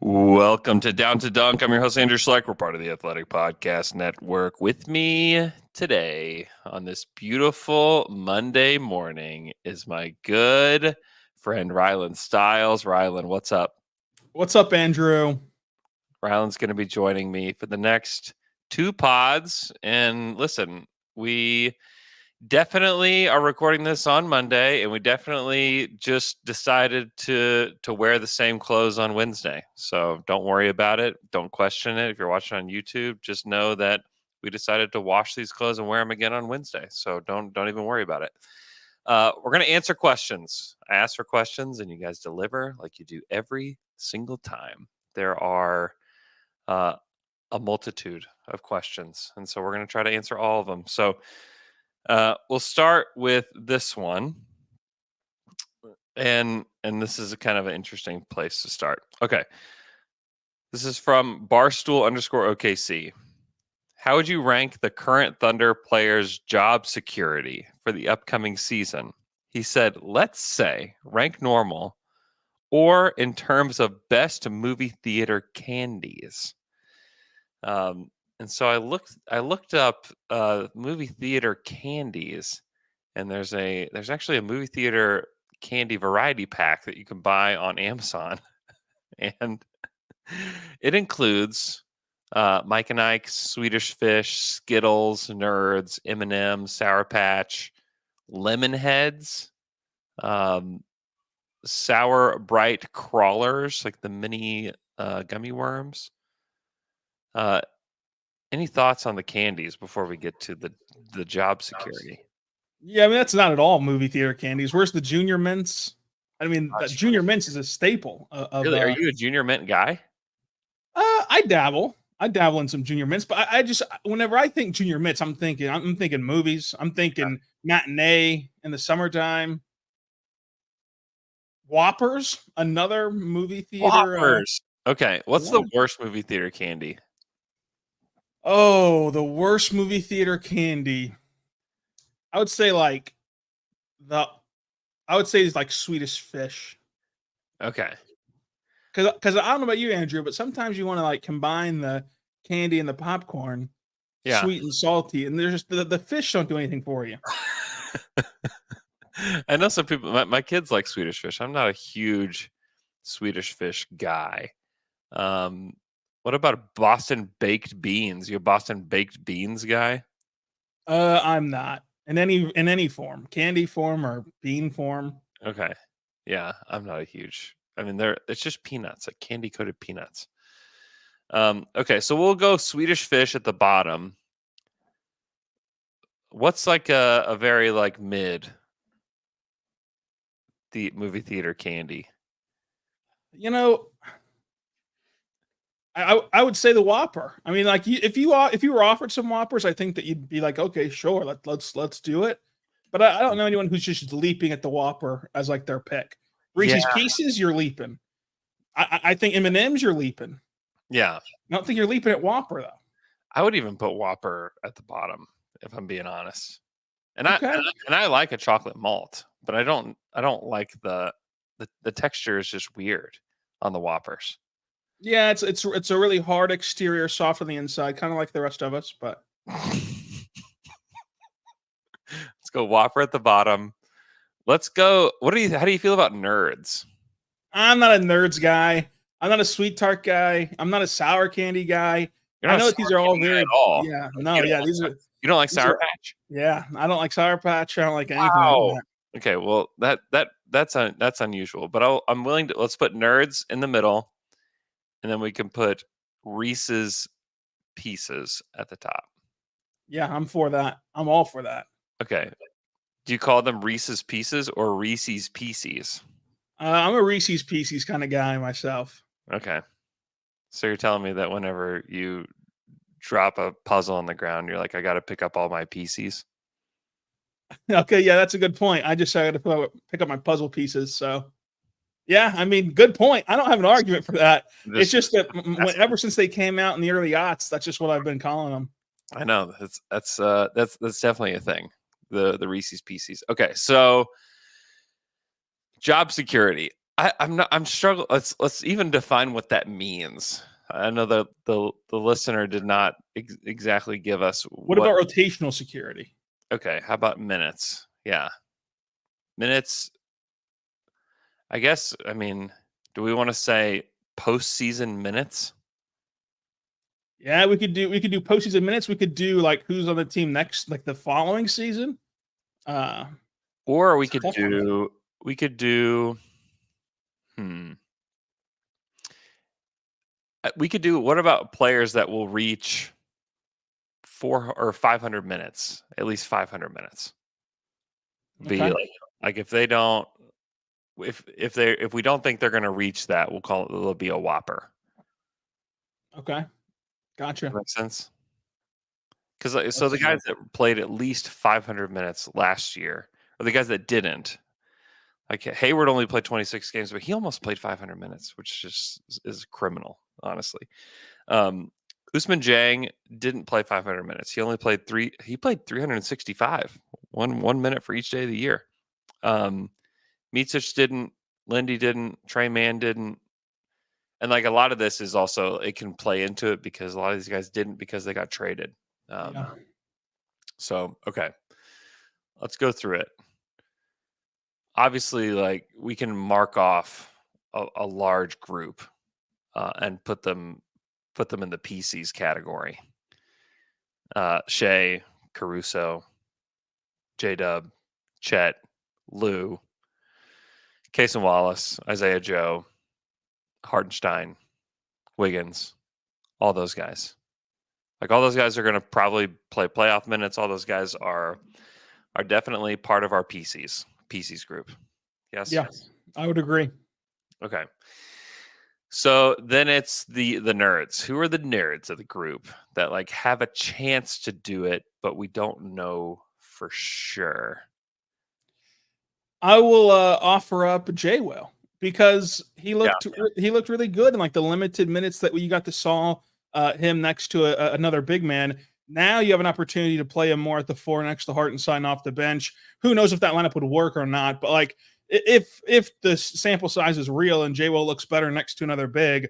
Welcome to Down to Dunk. I'm your host, Andrew Schlecht. We're part of the Athletic Podcast Network. With me today on this beautiful Monday morning is my good friend, Rylan Stiles. Rylan, what's up? What's up, Andrew? Rylan's going to be joining me for the next two pods. And listen, we definitely are recording this on Monday, and we definitely just decided to wear the same clothes on Wednesday. So don't worry about it. Don't question it. If you're watching on YouTube, just know that we decided to wash these clothes and wear them again on Wednesday. So don't even worry about it. We're going to answer questions. I ask for questions, and you guys deliver like you do every single time. There are a multitude of questions, and so we're going to try to answer all of them. So we'll start with this one, and this is a kind of an interesting place to start. Okay, this is from Barstool_OKC. How would you rank the current Thunder players' job security for the upcoming season? He said, let's say rank normal, or in terms of best movie theater candies. And so I looked up movie theater candies, and there's actually a movie theater candy variety pack that you can buy on Amazon, and it includes Mike and Ike's, Swedish Fish, Skittles, Nerds, M&M's, Sour Patch, Lemon Heads, Sour Bright Crawlers, like the mini gummy worms. Any thoughts on the candies before we get to the job security? Yeah, I mean, that's not at all movie theater candies. Where's the Junior Mints? I mean, that Junior Mints is a staple of. Really? Are you a Junior Mint guy? I dabble. I dabble in some Junior Mints, but I just whenever I think Junior Mints, I'm thinking movies. I'm thinking matinee in the summertime. Whoppers, another movie theater. Whoppers. Okay, what's the worst movie theater candy? Oh, the worst movie theater candy. I would say it's like Swedish Fish. Okay. Because I don't know about you, Andrew, but sometimes you want to like combine the candy and the popcorn, sweet and salty, and there's just the fish don't do anything for you. I know some people. My kids like Swedish Fish. I'm not a huge Swedish Fish guy. What about Boston baked beans? You a Boston baked beans guy? I'm not in any form, candy form or bean form. Okay, yeah, I'm not a huge. I mean, it's just peanuts, like candy coated peanuts. Okay, so we'll go Swedish Fish at the bottom. What's like a very like mid the movie theater candy? You know, I would say the Whopper. I mean, like if you were offered some Whoppers, I think that you'd be like, okay, sure, let's do it. But I don't know anyone who's just leaping at the Whopper as like their pick. Reese's Pieces, you're leaping. I think M&M's, you're leaping. Yeah, I don't think you're leaping at Whopper though. I would even put Whopper at the bottom if I'm being honest. And I like a chocolate malt, but I don't like the texture is just weird on the Whoppers. Yeah, it's a really hard exterior, soft on the inside, kind of like the rest of us. But let's go Whopper at the bottom. Let's go. How do you feel about Nerds? I'm not a Nerds guy. I'm not a sweet tart guy. I'm not a sour candy guy. I know that these are all very. Yeah, no, yeah, these are. You don't like Sour Patch? Yeah, I don't like Sour Patch. I don't like anything. Wow. Like that. Okay, well that's unusual, but I'm willing to. Let's put Nerds in the middle, and then we can put Reese's Pieces at the top. Yeah, I'm for that. I'm all for that. Okay. Do you call them Reese's Pieces or Reese's Pieces? I'm a Reese's Pieces kind of guy myself. Okay. So you're telling me that whenever you drop a puzzle on the ground, you're like, I got to pick up all my pieces. Okay, yeah, that's a good point. I got to pick up my puzzle pieces. So, yeah, I mean, good point. I don't have an argument for that. It's just that ever since they came out in the early aughts, that's just what I've been calling them. I know that's definitely a thing. The Reese's Pieces. Okay, so job security. I'm not. I'm struggling. Let's even define what that means. I know that the listener did not exactly give us What what. about rotational security? Okay, how about minutes? Yeah, minutes. I guess. I mean, do we want to say postseason minutes, Yeah, we could do postseason minutes. We could do like who's on the team next, like the following season. Uh, or it's a tough one. we could do. Hmm. We could do. What about players that will reach 400 or 500 minutes? At least 500 minutes. Be Okay. like if they don't, if we don't think they're going to reach that, we'll call it. It'll be a whopper. Okay. Gotcha. Makes sense. Because so That's the guys fair. that played at least 500 minutes last year, or the guys that didn't, like Hayward only played 26 games, but he almost played 500 minutes, which just is criminal, honestly. Um, Usman Jang didn't play 500 minutes. He only played three. He played 365, 1 minute for each day of the year. Micic didn't. Lindy didn't. Trey Mann didn't. And like a lot of this is also it can play into it because a lot of these guys didn't because they got traded. Yeah. So okay, let's go through it. Obviously, like we can mark off a large group and put them in the PCs category. Shea, Caruso, J Dub, Chet, Lou, Cason Wallace, Isaiah Joe, Hardenstein, Wiggins, all those guys. Like all those guys are going to probably play playoff minutes. All those guys are definitely part of our PCs group. Yes. Yes, I would agree. Okay. So then it's the nerds. Who are the nerds of the group that like have a chance to do it, but we don't know for sure? I will offer up Jay Will because Yeah. he looked really good in like the limited minutes that you got to saw him next to another big man. Now you have an opportunity to play him more at the four next to Hartenstein off the bench. Who knows if that lineup would work or not? But like if the sample size is real and Jay Will looks better next to another big,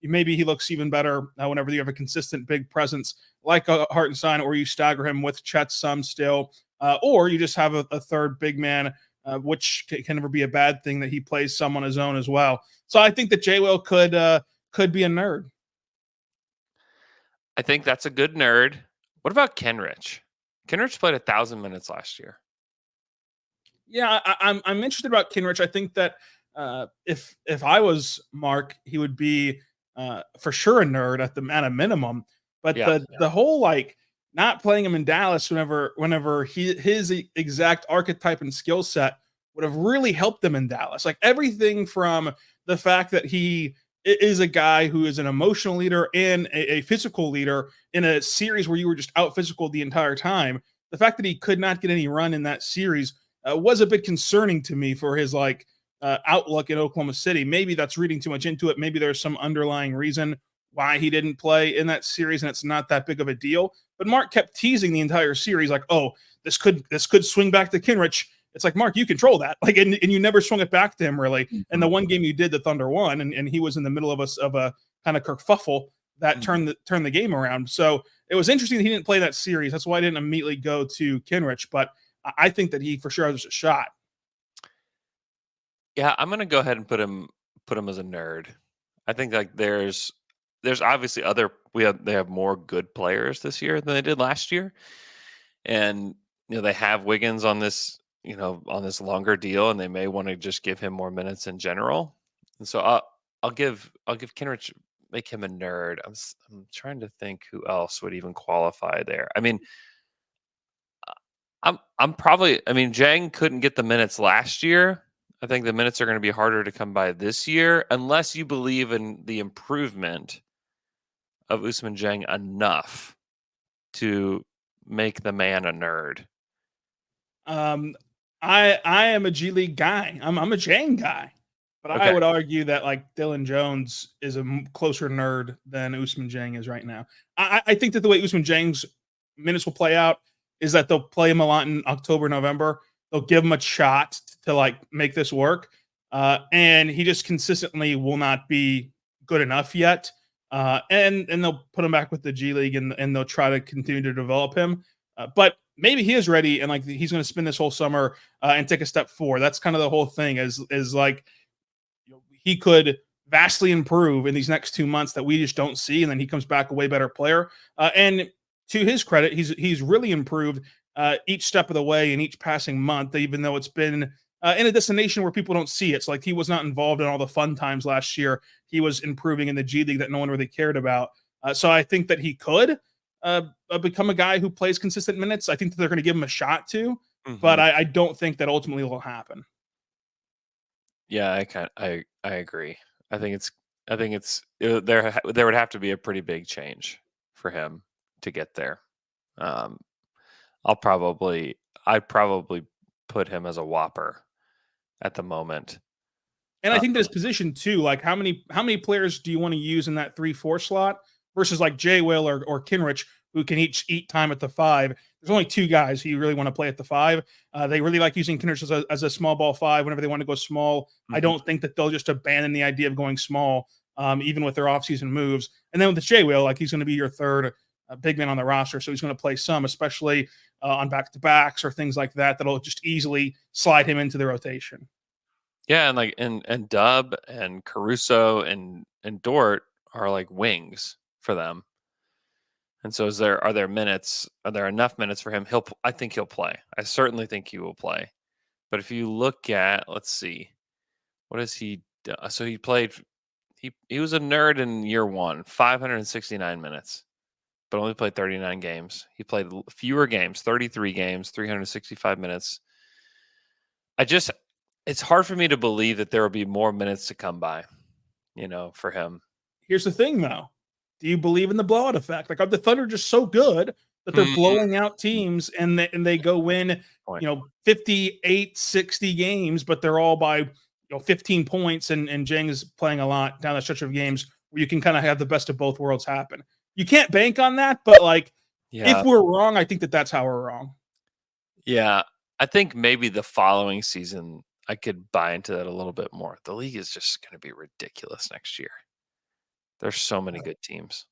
maybe he looks even better whenever you have a consistent big presence like Hartenstein, or you stagger him with Chet some still, or you just have a third big man, which can never be a bad thing that he plays some on his own as well. So I think that Jay Will could be a nerd. I think that's a good nerd. What about Kenrich? Kenrich played 1,000 minutes last year. Yeah, I'm interested about Kinrich. I think that if I was Mark, he would be for sure a nerd at a minimum. But the whole like not playing him in Dallas whenever his exact archetype and skill set would have really helped them in Dallas. Like everything from the fact that he is a guy who is an emotional leader and a physical leader in a series where you were just out physical the entire time. The fact that he could not get any run in that series was a bit concerning to me for his like outlook in Oklahoma City. Maybe that's reading too much into it. Maybe there's some underlying reason why he didn't play in that series, and it's not that big of a deal. But Mark kept teasing the entire series, like, "Oh, this could swing back to Kinrich." It's like, Mark, you control that, like, and you never swung it back to him really. And the one game you did, the Thunder won, and he was in the middle of a kind of kerfuffle that turned the game around. So it was interesting that he didn't play that series. That's why I didn't immediately go to Kinrich, but I think that he for sure has a shot. Yeah, I'm gonna go ahead and put him as a nerd. I think like there's obviously they have more good players this year than they did last year, and they have Wiggins on this on this longer deal, and they may want to just give him more minutes in general. And so I'll give Kenrich, make him a nerd. I'm trying to think who else would even qualify there. I mean, I'm probably. I mean, Jang couldn't get the minutes last year. I think the minutes are going to be harder to come by this year unless you believe in the improvement of Usman Jang enough to make the man a nerd. I am a G League guy. I'm a Jang guy, but Okay. I would argue that like Dylan Jones is a closer nerd than Usman Jang is right now. I think that the way Usman Jang's minutes will play out is that they'll play him a lot in October, November. They'll give him a shot to like make this work. and he just consistently will not be good enough yet. And they'll put him back with the G League and they'll try to continue to develop him. But maybe he is ready and like he's going to spend this whole summer and take a step forward. That's kind of the whole thing. Is like he could vastly improve in these next 2 months that we just don't see, and then he comes back a way better player. And to his credit, he's really improved each step of the way in each passing month, even though it's been in a destination where people don't see it. So like he was not involved in all the fun times last year. He was improving in the G League that no one really cared about. So I think that he could become a guy who plays consistent minutes. I think that they're going to give him a shot to, but I don't think that ultimately will happen. Yeah, I agree. I think there would have to be a pretty big change for him to get there. I'd probably put him as a whopper at the moment. And I think this position too, like how many players do you want to use in that 3-4 slot versus like Jay Will or Kinrich, who can each eat time at the 5. There's only 2 guys who you really want to play at the 5. They really like using Kinrich as a small ball 5 whenever they want to go small. I don't think that they'll just abandon the idea of going small, even with their offseason moves. And then with the Jay Will, like he's going to be your third big man on the roster, so he's going to play some, especially on back-to-backs or things like that. That'll just easily slide him into the rotation. Yeah, and like and Dub and Caruso and Dort are like wings for them. And so are there enough minutes for him? I think he'll play. I certainly think he will play. But if you look at, let's see, what has he done? So he was a nerd in year 1, 569 minutes, but only played 39 games. He played fewer games, 33 games, 365 minutes. It's hard for me to believe that there will be more minutes to come by, for him. Here's the thing, though. Do you believe in the blowout effect? Like, are the Thunder just so good that they're blowing out teams and they go win, 58, 60 games, but they're all by 15 points and Jang is playing a lot down the stretch of games where you can kind of have the best of both worlds happen. You can't bank on that, but like if we're wrong, I think that's how we're wrong. Yeah, I think maybe the following season I could buy into that a little bit more. The league is just going to be ridiculous next year. There's so many good teams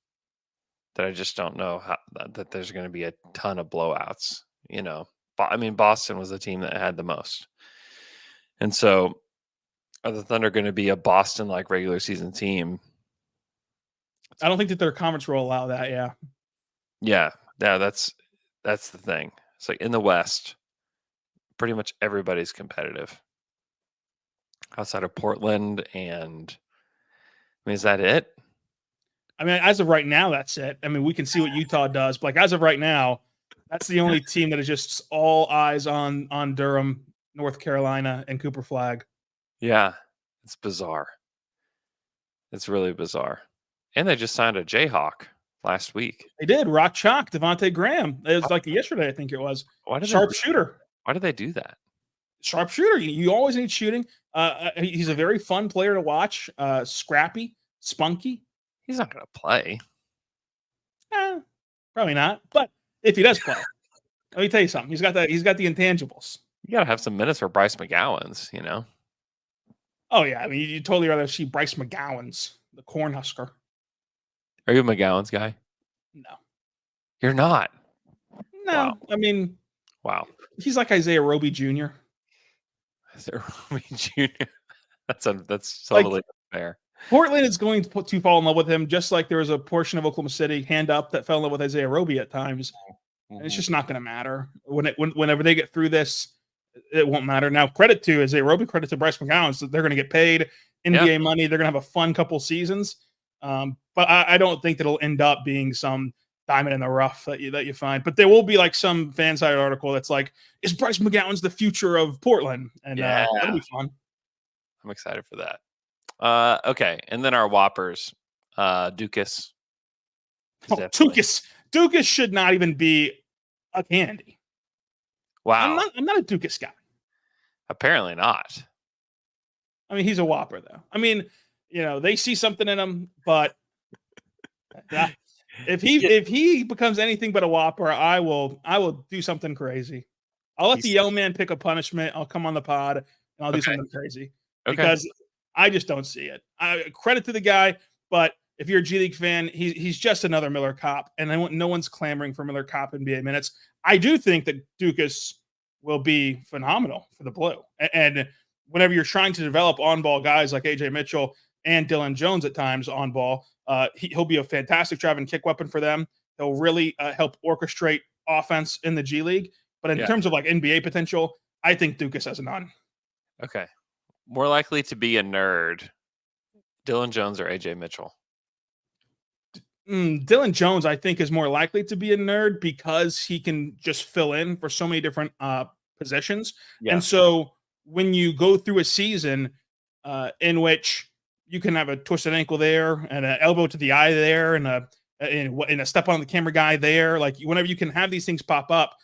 that I just don't know that there's going to be a ton of blowouts. I mean, Boston was the team that had the most. And so are the Thunder going to be a Boston-like regular season team? I don't think that their conference will allow that, yeah. Yeah, that's the thing. It's like in the West, pretty much everybody's competitive. Outside of Portland and is that it? I mean, as of right now, that's it. I mean, we can see what Utah does, but like as of right now, that's the only team that is just all eyes on Durham, North Carolina, and Cooper Flag. Yeah, it's bizarre. It's really bizarre. And they just signed a Jayhawk last week. They did. Rock Chalk, Devontae Graham. It was like yesterday, I think it was. Sharpshooter. Why did they do that? Sharpshooter. You always need shooting. He's a very fun player to watch. Scrappy, spunky. He's not going to play. Probably not. But if he does play, let me tell you something. He's got the intangibles. You got to have some minutes for Bryce McGowan's, Oh, yeah. I mean, you totally rather see Bryce McGowan's, the Cornhusker. Are you a McGowan's guy? No. You're not? No. Wow. I mean, wow. He's like Isaiah Roby Jr. Isaiah Roby Jr. That's totally fair. Portland is going to fall in love with him, just like there was a portion of Oklahoma City, hand up, that fell in love with Isaiah Roby at times. And it's just not going to matter. Whenever they get through this, it won't matter. Now, credit to Isaiah Roby, credit to Bryce McGowan. So they're going to get paid NBA money. They're going to have a fun couple seasons. But I don't think that it'll end up being some diamond in the rough that you find. But there will be like some fan side article that's like, is Bryce McGowan's the future of Portland? And that'll be fun. I'm excited for that. Okay, and then our whoppers, Dukas. Dukas should not even be a candy. Wow, I'm not a Dukas guy. Apparently not. I mean, he's a whopper though. I mean, they see something in him, but if he becomes anything but a whopper, I will do something crazy. I'll let the yell man pick a punishment. I'll come on the pod and I'll do something crazy. because I just don't see it. Credit to the guy, but if you're a G League fan, he's just another Miller Kopp, and no one's clamoring for Miller Kopp NBA minutes. I do think that Dukas will be phenomenal for the Blue, and whenever you're trying to develop on-ball guys like AJ Mitchell and Dylan Jones at times on ball, he'll be a fantastic drive and kick weapon for them. He'll really help orchestrate offense in the G League. But in terms of like NBA potential, I think Dukas has none. Okay. More likely to be a nerd, Dylan Jones or AJ Mitchell? Dylan Jones, I think, is more likely to be a nerd because he can just fill in for so many different positions. Yeah. And so when you go through a season in which you can have a twisted ankle there and an elbow to the eye there and a step on the camera guy there, like whenever you can have these things pop up,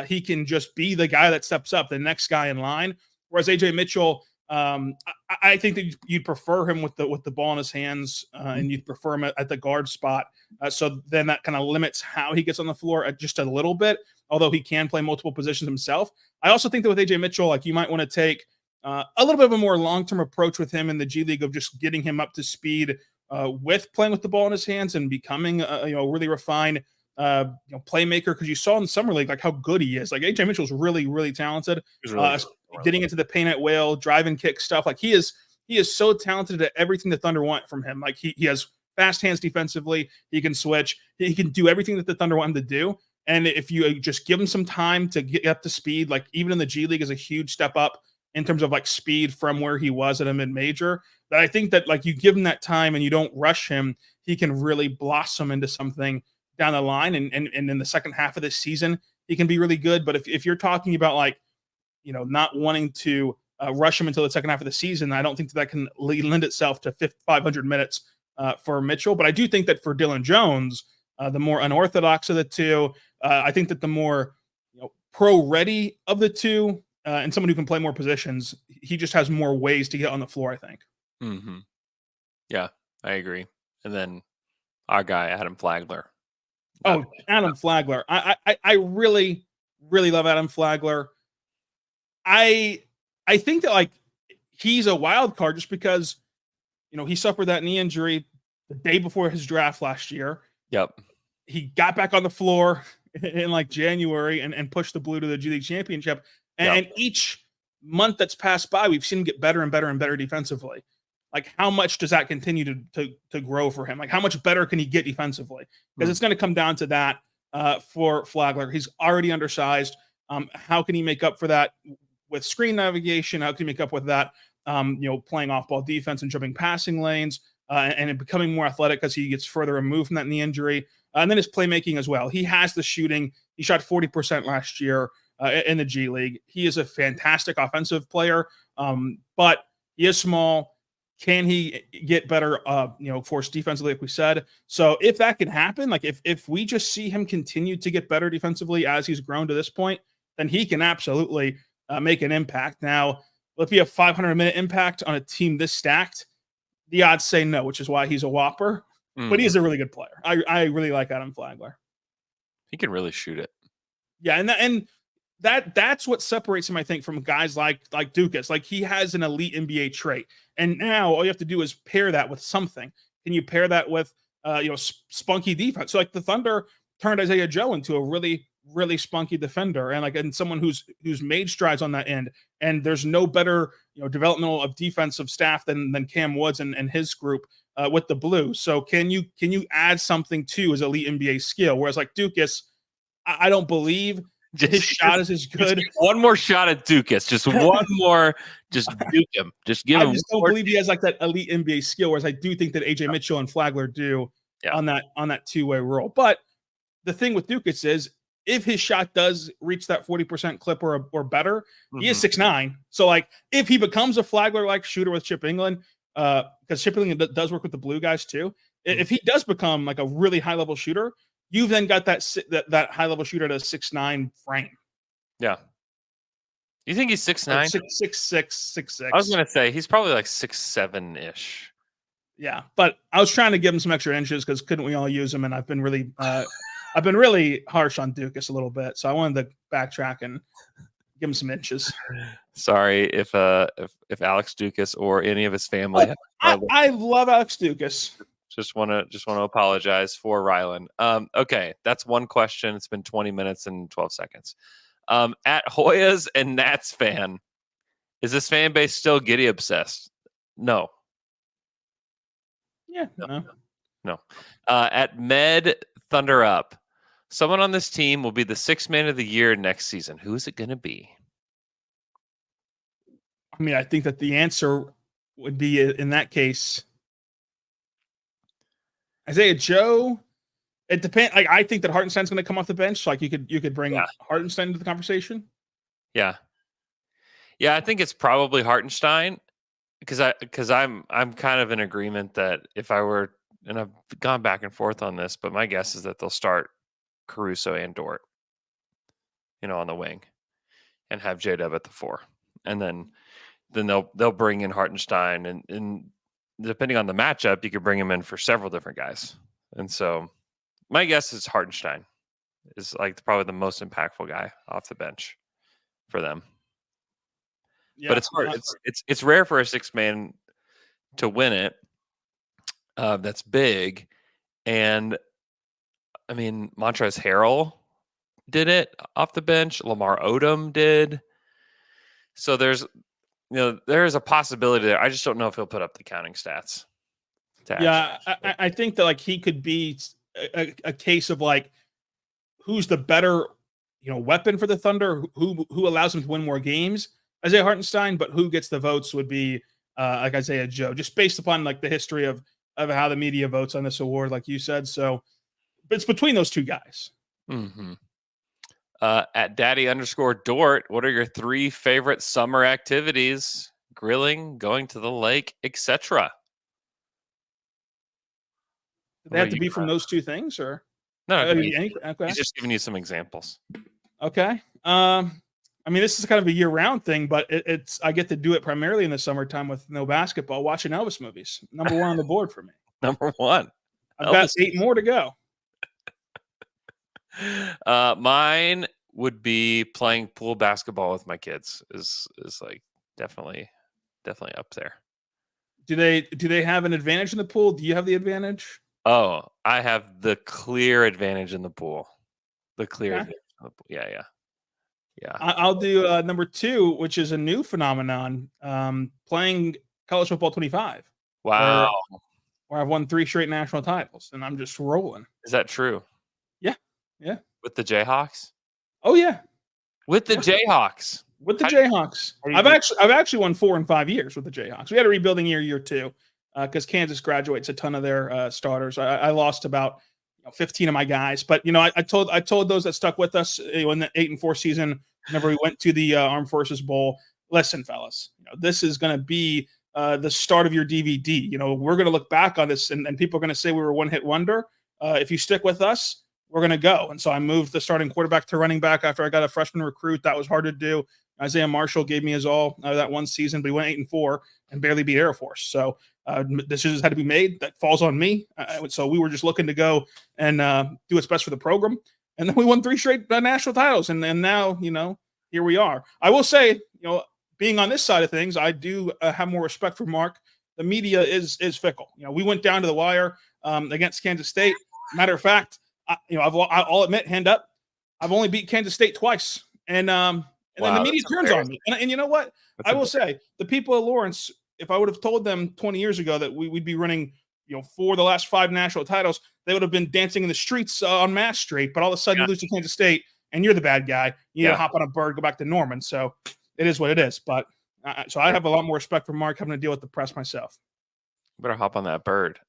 he can just be the guy that steps up, the next guy in line. Whereas AJ Mitchell, I think that you'd prefer him with the ball in his hands, and you'd prefer him at the guard spot. So then that kind of limits how he gets on the floor just a little bit, although he can play multiple positions himself. I also think that with AJ Mitchell, like you might want to take a little bit of a more long-term approach with him in the G League of just getting him up to speed with playing with the ball in his hands and becoming a really refined playmaker, because you saw in the summer league like how good he is. Like AJ Mitchell's really, really talented. Really getting into the paint at will, drive and kick stuff. Like he is so talented at everything the Thunder want from him. Like he has fast hands defensively. He can switch. He can do everything that the Thunder want him to do. And if you just give him some time to get up to speed, like even in the G League is a huge step up in terms of like speed from where he was at a mid-major, that I think that like you give him that time and you don't rush him, he can really blossom into something down the line. And in the second half of this season, he can be really good. But if you're talking about like, not wanting to rush him until the second half of the season, I don't think that can lend itself to 500 minutes for Mitchell. But I do think that for Dylan Jones, the more unorthodox of the two, I think that the more pro-ready of the two, and someone who can play more positions, he just has more ways to get on the floor, I think. Mm-hmm. Yeah, I agree. And then our guy, Adam Flagler. Adam Flagler. I really, really love Adam Flagler. I think that like he's a wild card just because, he suffered that knee injury the day before his draft last year. Yep. He got back on the floor in like January and pushed the Blue to the G League championship. And each month that's passed by, we've seen him get better and better and better defensively. Like, how much does that continue to grow for him? Like, how much better can he get defensively? Because it's going to come down to that for Flagler. He's already undersized. How can he make up for that with screen navigation? How can he make up with that, playing off-ball defense and jumping passing lanes and becoming more athletic because he gets further removed from that knee injury? And then his playmaking as well. He has the shooting. He shot 40% last year in the G League. He is a fantastic offensive player, but he is small. Can he get better, force defensively, like we said? So if that can happen, like if we just see him continue to get better defensively as he's grown to this point, then he can absolutely make an impact. Now, will it be a 500-minute impact on a team this stacked? The odds say no, which is why he's a whopper. But he is a really good player. I really like Adam Flagler. He can really shoot it. Yeah, and that's what separates him, I think, from guys like Dukas. Like, he has an elite NBA trait. And now all you have to do is pair that with something. Can you pair that with spunky defense? So like the Thunder turned Isaiah Joe into a really, really spunky defender and someone who's made strides on that end. And there's no better developmental of defensive staff than Cam Woods and his group with the Blue. So can you add something to his elite NBA skill? Whereas like Dukas, I don't believe his shot is as good. Just one more shot at Dukas. Just one more. Just duke him. Just give him. I just don't believe he has like that elite NBA skill. Whereas I do think that AJ Mitchell and Flagler do on that two-way role. But the thing with Dukas is, if his shot does reach that 40% clip or better, he is 6'9". So like if he becomes a Flagler-like shooter with Chip England, because Chip England does work with the Blue guys too. If he does become like a really high-level shooter, you've then got that high-level shooter at a 6'9" frame. Yeah. You think he's 6'9"? 6'6". I was going to say, he's probably like 6'7"-ish. Yeah, but I was trying to give him some extra inches because couldn't we all use him? And I've been really harsh on Dukas a little bit. So I wanted to backtrack and Give him some inches. Sorry if Alex Dukas or any of his family. Look, I love Alex Dukas. Just want to apologize for Rylan. Okay, that's one question. It's been 20 minutes and 12 seconds. At Hoyas and Nats fan, is this fan base still Giddy obsessed? No. Yeah, no. At Med Thunder Up, someone on this team will be the sixth man of the year next season. Who is it going to be? I mean, I think that the answer would be in that case Isaiah Joe. It depends. Like, I think that Hartenstein's going to come off the bench. So, like, you could bring Hartenstein into the conversation. Yeah, I think it's probably Hartenstein because I'm kind of in agreement that if I were, and I've gone back and forth on this, but my guess is that they'll start Caruso and Dort, on the wing, and have J-Dub at the 4, and then they'll bring in Hartenstein, and depending on the matchup, you could bring him in for several different guys. And so my guess is Hartenstein is like probably the most impactful guy off the bench for them. Yeah, but it's hard. It's rare for a 6-man to win it. That's big. And I mean, Montrezl Harrell did it off the bench. Lamar Odom did. So there's a possibility there. I just don't know if he'll put up the counting stats. Yeah, I think that like he could be a case of like who's the better weapon for the Thunder, who allows them to win more games, Isaiah Hartenstein, but who gets the votes would be like Isaiah Joe, just based upon like the history of how the media votes on this award, like you said. So it's between those two guys. Mm-hmm. At Daddy_Dort, what are your 3 favorite summer activities? Grilling, going to the lake, etc. Do they have to be from those 2 things, or no? Okay. He's just giving you some examples. Okay. I mean, this is kind of a year-round thing, but it's I get to do it primarily in the summertime with no basketball, watching Elvis movies. Number 1 on the board for me. Number 1. I've got 8 more to go. Mine would be playing pool basketball with my kids. Is like definitely up there. Do they have an advantage in the pool? Do you have the advantage? Oh, I have the clear advantage in the pool. The clear advantage in the pool. Yeah. I'll do number 2, which is a new phenomenon. Playing college football 25. Wow. Where I've won 3 straight national titles, and I'm just rolling. Is that true? Yeah. With the Jayhawks? Oh yeah. With the Jayhawks. With the Jayhawks. I've actually won 4 in 5 years with the Jayhawks. We had a rebuilding year 2, because Kansas graduates a ton of their starters. I lost about 15 of my guys, but I told those that stuck with us in the 8-4 season, whenever we went to the Armed Forces Bowl, listen, fellas, this is going to be the start of your DVD. We're going to look back on this, and people are going to say we were one hit wonder. If you stick with us, we're going to go. And so I moved the starting quarterback to running back after I got a freshman recruit. That was hard to do. Isaiah Marshall gave me his all that one season, but he went 8-4 and barely beat Air Force. So decisions had to be made. That falls on me. So we were just looking to go and do what's best for the program. And then we won 3 straight national titles. And now, here we are. I will say, being on this side of things, I do have more respect for Mark. The media is fickle. We went down to the wire against Kansas State. Matter of fact, I'll admit, hand up, I've only beat Kansas State twice, and then the media turns on me. And you know what? I will say, the people of Lawrence, if I would have told them 20 years ago that we'd be running, 4 of the last 5 national titles, they would have been dancing in the streets on Mass Street. But all of a sudden, you lose to Kansas State, and you're the bad guy. You got to hop on a bird, go back to Norman. So it is what it is. But so I have a lot more respect for Mark, having to deal with the press myself. Better hop on that bird.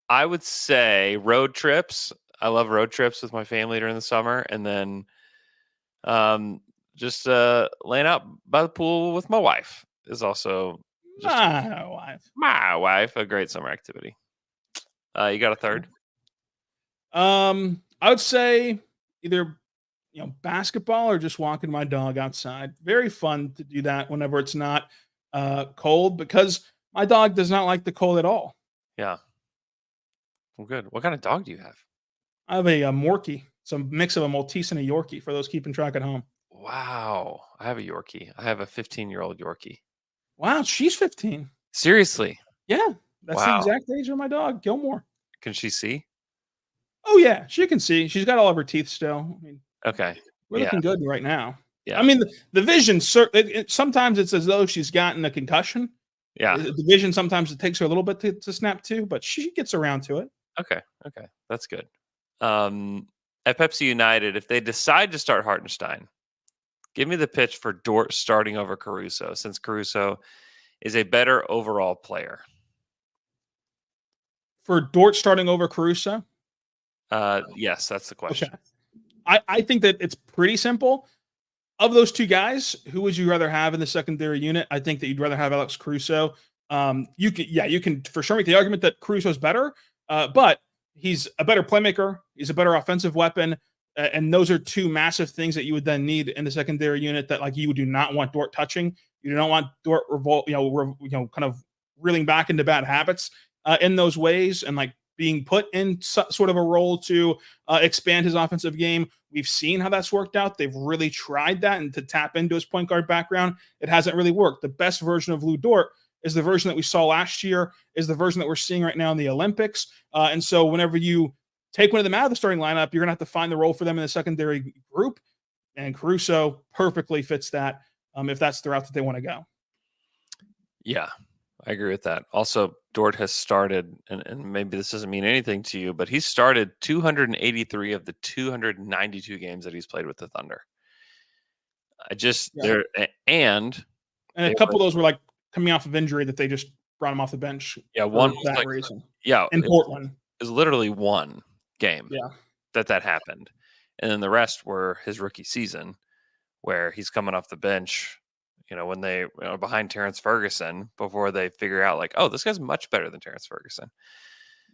I would say road trips. I love road trips with my family during the summer, and then just laying out by the pool with my wife is also my wife a great summer activity. You got a third? I would say either basketball or just walking my dog outside. Very fun to do that whenever it's not cold, because my dog does not like the cold at all. Yeah. Well, good. What kind of dog do you have? I have a Morkie. It's a mix of a Maltese and a Yorkie, for those keeping track at home. Wow. I have a Yorkie. I have a 15-year-old Yorkie. Wow, she's 15. Seriously? Yeah, that's the Wow. exact age of my dog, Gilmore. Can she see? Oh yeah, she can see. She's got all of her teeth still. I mean, Okay. we're Yeah. looking good right now. I Yeah. mean, the vision. Sometimes it's as though she's gotten a concussion. Yeah. The vision sometimes it takes her a little bit to snap to, but she gets around to it. Okay. Okay. That's good. Um, at Pepsi United, if they decide to start Hartenstein, give me the pitch for Dort starting over Caruso, since Caruso is a better overall player. For Dort starting over Caruso, Yes, that's the okay. question. I think that it's pretty simple. Of those two guys, who would you rather have in the secondary unit? I think that you'd rather have Alex Caruso. You can for sure make the argument that Caruso's better, but he's a better playmaker. He's a better offensive weapon, and those are two massive things that you would then need in the secondary unit. That like you do not want Dort touching. You do not want Dort kind of reeling back into bad habits in those ways, and like being put in sort of a role to expand his offensive game. We've seen how that's worked out. They've really tried that, and to tap into his point guard background, it hasn't really worked. The best version of Lou Dort is the version that we saw last year, is the version that we're seeing right now in the Olympics. And so whenever you take one of them out of the starting lineup, you're going to have to find the role for them in the secondary group. And Caruso perfectly fits that if that's the route that they want to go. Yeah, I agree with that. Also, Dort has started, and maybe this doesn't mean anything to you, but he's started 283 of the 292 games that he's played with the Thunder. I just Yeah. there and And a couple of those were like coming off of injury that they just brought him off the bench. Yeah, for one was that like reason. yeah, In Portland. it was literally one game Yeah. that happened, and then the rest were his rookie season, where he's coming off the bench. When they are behind Terrence Ferguson before they figure out like, oh, this guy's much better than Terrence Ferguson.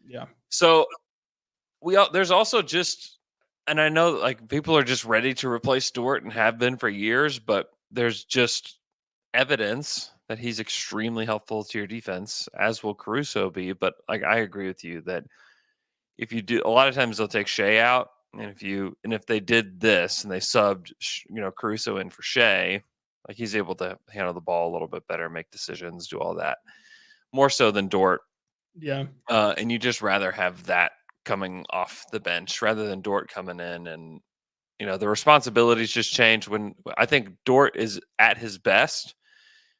Yeah. So there's also just, and I know like people are just ready to replace Dort and have been for years, but there's just evidence that he's extremely helpful to your defense, as will Caruso be. But like I agree with you that if you do, a lot of times they'll take Shea out, and if they did this and they subbed Caruso in for Shea, like he's able to handle the ball a little bit better, make decisions, do all that more so than Dort. Yeah. And you just rather have that coming off the bench rather than Dort coming in, and the responsibilities just change. When I think Dort is at his best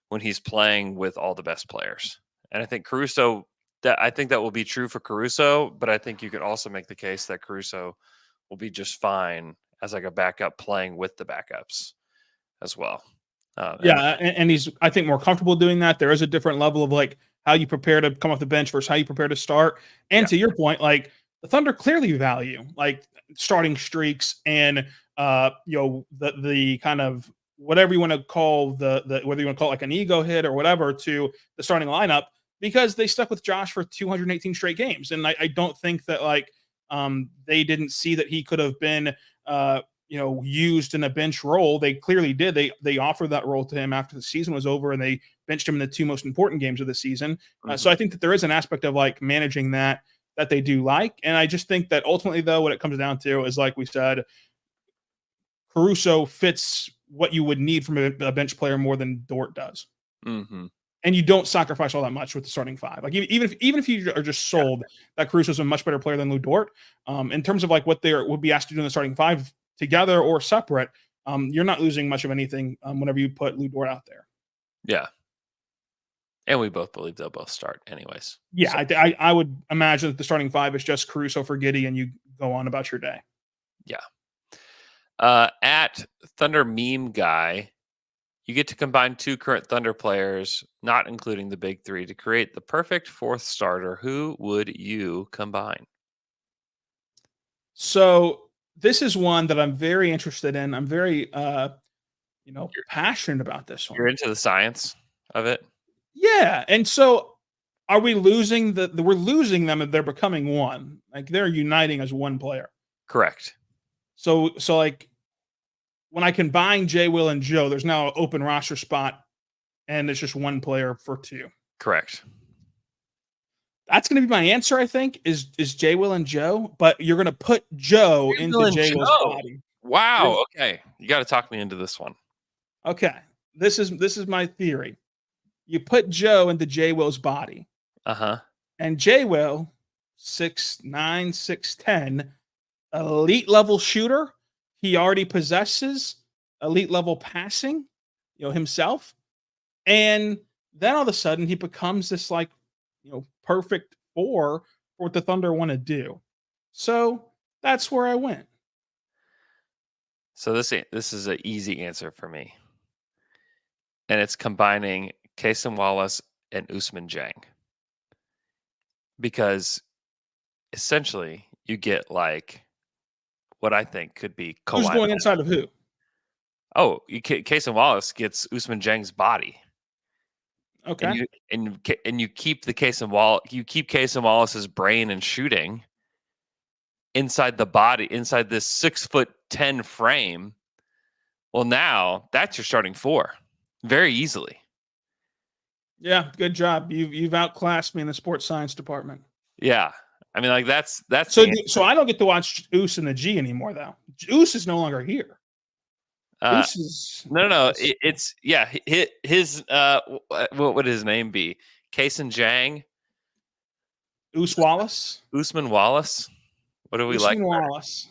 when he's playing with all the best players, and I think that will be true for Caruso, but I think you could also make the case that Caruso will be just fine as like a backup playing with the backups as well. And he's, I think, more comfortable doing that. There is a different level of like how you prepare to come off the bench versus how you prepare to start. And to your point, like the Thunder clearly value like starting streaks and the kind of whatever you want to call the whether you want to call it like an ego hit or whatever to the starting lineup, because they stuck with Josh for 218 straight games. And I don't think that like they didn't see that he could have been used in a bench role. They clearly did. They offered that role to him after the season was over, and they benched him in the two most important games of the season. So I think that there is an aspect of like managing that they do like. And I just think that ultimately, though, what it comes down to is, like we said, Caruso fits what you would need from a bench player more than Dort does. Mm-hmm. And you don't sacrifice all that much with the starting five. Like even if you are just sold that Caruso's a much better player than Lou Dort, in terms of like what they would be asked to do in the starting five together or separate, you're not losing much of anything whenever you put Lou Dort out there. Yeah. And we both believe they'll both start anyways. Yeah, so. I would imagine that the starting five is just Caruso for Giddey, and you go on about your day. Yeah. At Thunder Meme Guy, you get to combine two current Thunder players, not including the big three, to create the perfect fourth starter. Who would you combine? So this is one that I'm very interested in. I'm very, passionate about this one. You're into the science of it? Yeah. And so are we losing we're losing them if they're becoming one? Like they're uniting as one player. Correct. So like when I combine Jay, Will, and Joe, there's now an open roster spot, and it's just one player for two. Correct. That's going to be my answer, I think, is Jay, Will, and Joe. But you're going to put Joe into Jay, Will's body. Wow. Okay. You got to talk me into this one. Okay, this is my theory. You put Joe into J Will's body, Uh-huh. and J Will, 6'9", 6'10", elite level shooter. He already possesses elite level passing, himself. And then all of a sudden he becomes this like, perfect four for what the Thunder want to do. So that's where I went. So this is an easy answer for me. And it's combining Kason Wallace and Usman Jang. Because essentially you get like what I think could be Who's Kawhi going Leonard. inside of who? Oh, Kason Wallace gets Usman Jang's body. Okay. And you keep Kason Wallace's brain and shooting inside the body, inside this 6'10" frame. Well, now that's your starting four very easily. Yeah, good job. You've outclassed me in the sports science department. Yeah. I mean, like that's so I don't get to watch Oos and the G anymore though. Oos is no longer here. Oos is no. It's yeah. His what would his name be? Kason Jang, Oos Wallace. Usman Wallace. What do we like? Usman Wallace.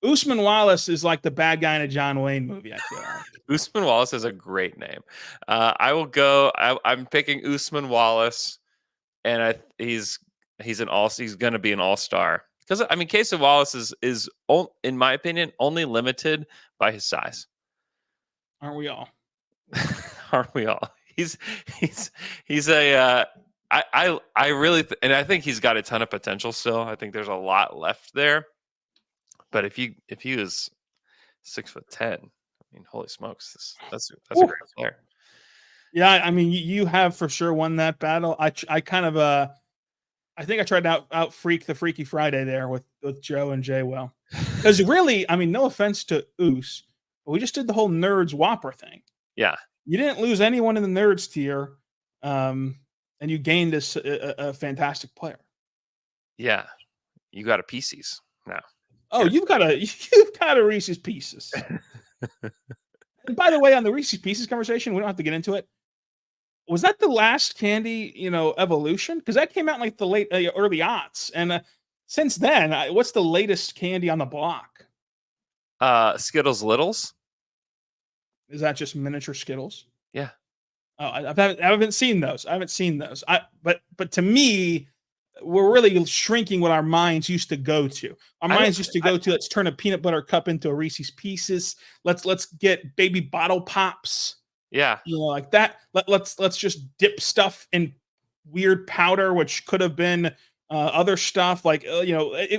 Usman Wallace is like the bad guy in a John Wayne movie. I feel like Usman Wallace is a great name. I will go. I'm picking Usman Wallace, and he's going to be an all-star because I mean, Kason Wallace is in my opinion only limited by his size. Aren't we all? Aren't we all? He's a I really and I think he's got a ton of potential still. I think there's a lot left there. But if he was 6'10", I mean, holy smokes, that's a great player. Yeah, I mean, you have for sure won that battle. I kind of I think I tried to out freak the Freaky Friday there with Joe and Jay. Well, because really, I mean, no offense to Oos, but we just did the whole nerds Whopper thing. Yeah, you didn't lose anyone in the nerds tier, and you gained a fantastic player. Yeah, you got a Pieces now. Oh, you've got a Reese's Pieces. And by the way, on the Reese's Pieces conversation, we don't have to get into it. Was that the last candy, evolution? Because that came out in like the late early aughts, and since then, what's the latest candy on the block? Skittles Littles. Is that just miniature Skittles? Yeah. Oh, I haven't seen those. But to me, we're really shrinking what our minds used to go to. Our minds used to go to let's turn a peanut butter cup into a Reese's Pieces. Let's get baby bottle pops. Yeah, like that. Let's just dip stuff in weird powder, which could have been other stuff. Like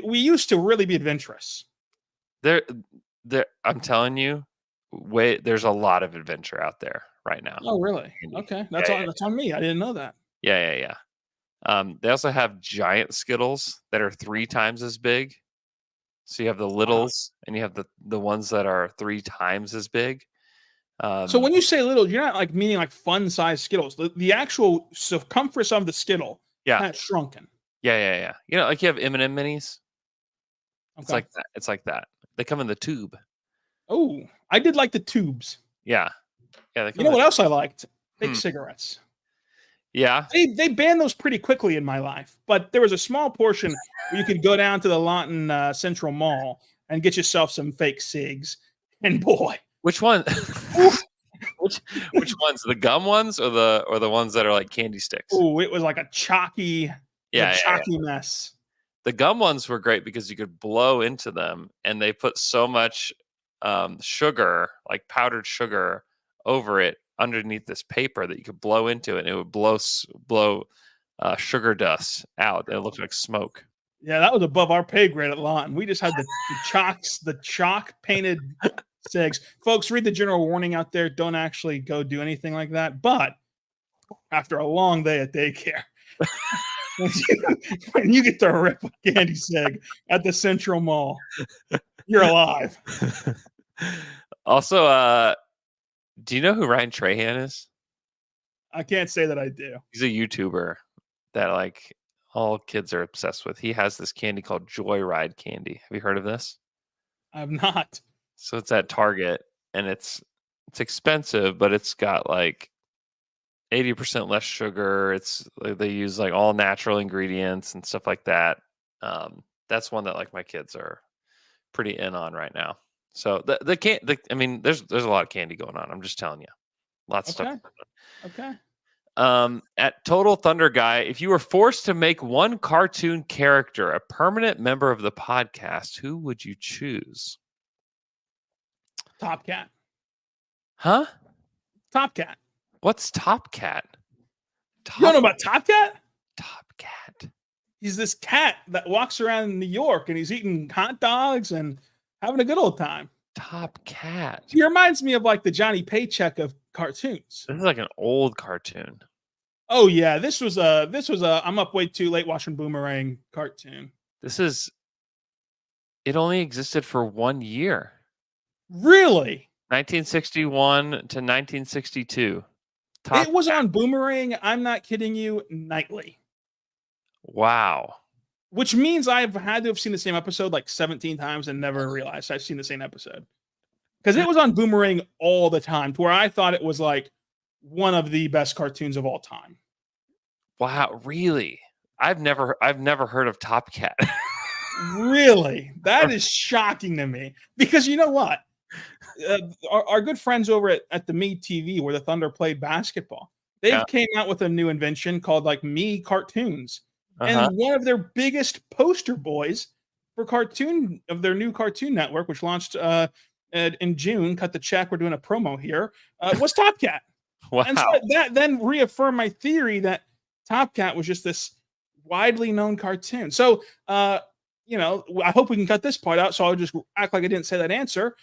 we used to really be adventurous. There. I'm telling you, there's a lot of adventure out there right now. Oh, really? Okay, that's on me. I didn't know that. Yeah. They also have giant Skittles that are 3 times as big. So you have the littles and you have the ones that are 3 times as big. So when you say little, you're not like meaning like fun size Skittles. The actual circumference of the Skittle, that's shrunken. Yeah. Like you have M&M minis. Okay. It's like that. It's like that. They come in the tube. Oh, I did like the tubes. Yeah. You know what else I liked? Fake cigarettes. Yeah. They banned those pretty quickly in my life, but there was a small portion where you could go down to the Lawton Central Mall and get yourself some fake cigs. And boy, which one? which ones? The gum ones or the ones that are like candy sticks? Oh, it was like a chalky mess. The gum ones were great because you could blow into them, and they put so much sugar, like powdered sugar, over it underneath this paper that you could blow into it, and it would blow sugar dust out. It looked like smoke. Yeah, that was above our pay grade at Lawton. We just had the chalk painted cigs. Folks, read the general warning out there. Don't actually go do anything like that. But after a long day at daycare, when you get to rip a candy cig at the Central Mall, you're alive. Also, do you know who Ryan Trahan is? I can't say that I do. He's a YouTuber that like all kids are obsessed with. He has this candy called Joyride candy. Have you heard of this? I'm not. So it's at Target, and it's expensive, but it's got like 80% less sugar. It's they use like all natural ingredients and stuff like that. That's one that like my kids are pretty in on right now. So I mean, there's a lot of candy going on. I'm just telling you, lots of stuff. Okay. At Total Thunder Guy, if you were forced to make one cartoon character a permanent member of the podcast, who would you choose? Top Cat. Huh? Top Cat. What's Top Cat? You don't know about Top Cat? Top Cat. He's this cat that walks around New York and he's eating hot dogs and having a good old time. Top Cat. He reminds me of like the Johnny Paycheck of cartoons. This is like an old cartoon. Oh yeah, this was a I'm up way too late watching Boomerang cartoon. It only existed for 1 year. Really? 1961 to 1962. It was on Boomerang, I'm not kidding you, nightly. Wow. Which means I've had to have seen the same episode like 17 times and never realized I've seen the same episode. Because it was on Boomerang all the time, to where I thought it was like one of the best cartoons of all time. Wow, really? I've never heard of Top Cat. Really? That is shocking to me. Because you know what? Our good friends over at the Me TV, where the Thunder played basketball, they've came out with a new invention called like Me Cartoons. And one of their biggest poster boys for their new cartoon network, which launched in June, cut the check, we're doing a promo here, was Top Cat. Wow. And so that then reaffirmed my theory that Top Cat was just this widely known cartoon. So, I hope we can cut this part out, so I'll just act like I didn't say that answer.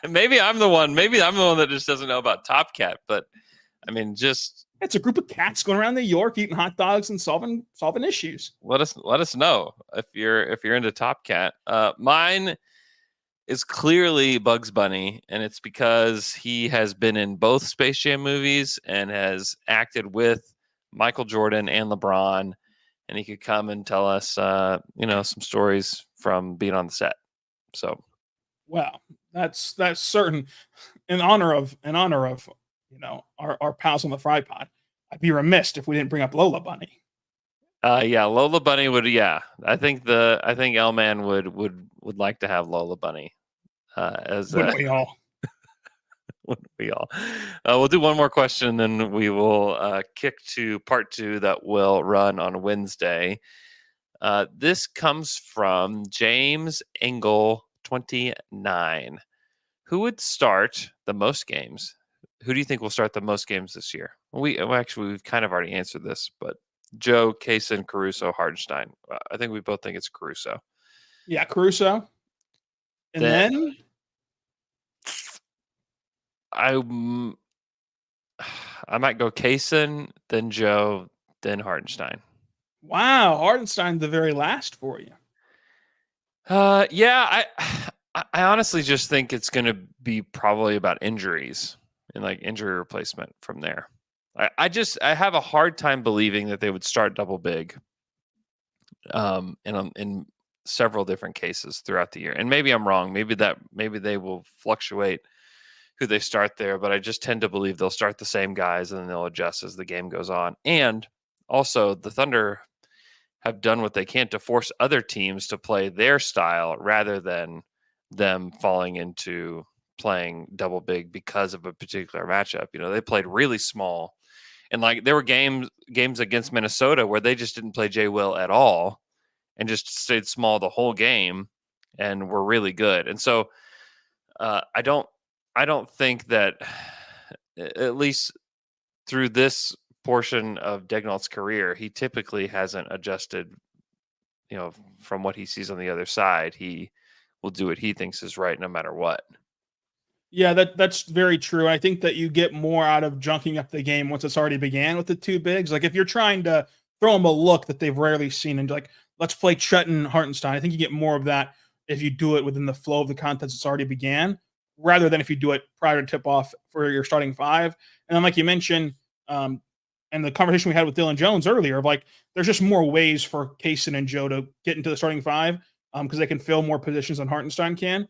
Maybe I'm the one that just doesn't know about Top Cat, but I mean, it's a group of cats going around New York eating hot dogs and solving issues. Let us know if you're into Top Cat. Mine is clearly Bugs Bunny, and it's because he has been in both Space Jam movies and has acted with Michael Jordan and LeBron, and he could come and tell us some stories from being on the set. So, well, that's certain. In honor of our pals on the Fry Pod, I'd be remiss if we didn't bring up Lola Bunny. Lola Bunny would. Yeah, I think L-Man would like to have Lola Bunny as. Wouldn't we all? Wouldn't we all? We'll do one more question, and then we will kick to part 2 that will run on Wednesday. This comes from James Engel 29. Who would start the most games? Who do you think will start the most games this year? We've kind of already answered this, but Joe, Kaysen, Caruso, Hardenstein. I think we both think it's Caruso. Yeah, Caruso. And then I might go Kaysen, then Joe, then Hardenstein. Wow, Hardenstein the very last for you. Yeah, I honestly just think it's going to be probably about injuries and like injury replacement from there. I have a hard time believing that they would start double big in several different cases throughout the year. And maybe I'm wrong. Maybe they will fluctuate who they start there, but I just tend to believe they'll start the same guys and then they'll adjust as the game goes on. And also the Thunder have done what they can to force other teams to play their style rather than them falling into playing double big because of a particular matchup. They played really small, and like there were games against Minnesota where they just didn't play Jay Will at all and just stayed small the whole game and were really good. And so I don't think that, at least through this portion of Daigneault's career, he typically hasn't adjusted, from what he sees on the other side. He will do what he thinks is right no matter what. Yeah, that's very true. I think that you get more out of junking up the game once it's already began with the two bigs. Like if you're trying to throw them a look that they've rarely seen and like, let's play Chet and Hartenstein, I think you get more of that if you do it within the flow of the contest that's already began, rather than if you do it prior to tip off for your starting five. And then like you mentioned, and the conversation we had with Dylan Jones earlier, of like, there's just more ways for Kaysen and Joe to get into the starting five because they can fill more positions than Hartenstein can.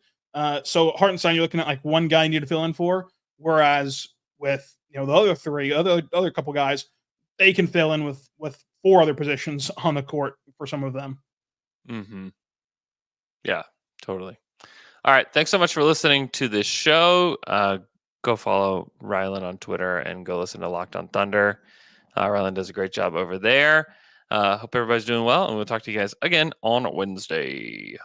So Hartenstein, you're looking at like one guy you need to fill in for, whereas with the other couple guys, they can fill in with 4 other positions on the court for some of them. Mm-hmm. Yeah, totally. All right. Thanks so much for listening to this show. Go follow Rylan on Twitter and go listen to Locked on Thunder. Rylan does a great job over there. Hope everybody's doing well, and we'll talk to you guys again on Wednesday.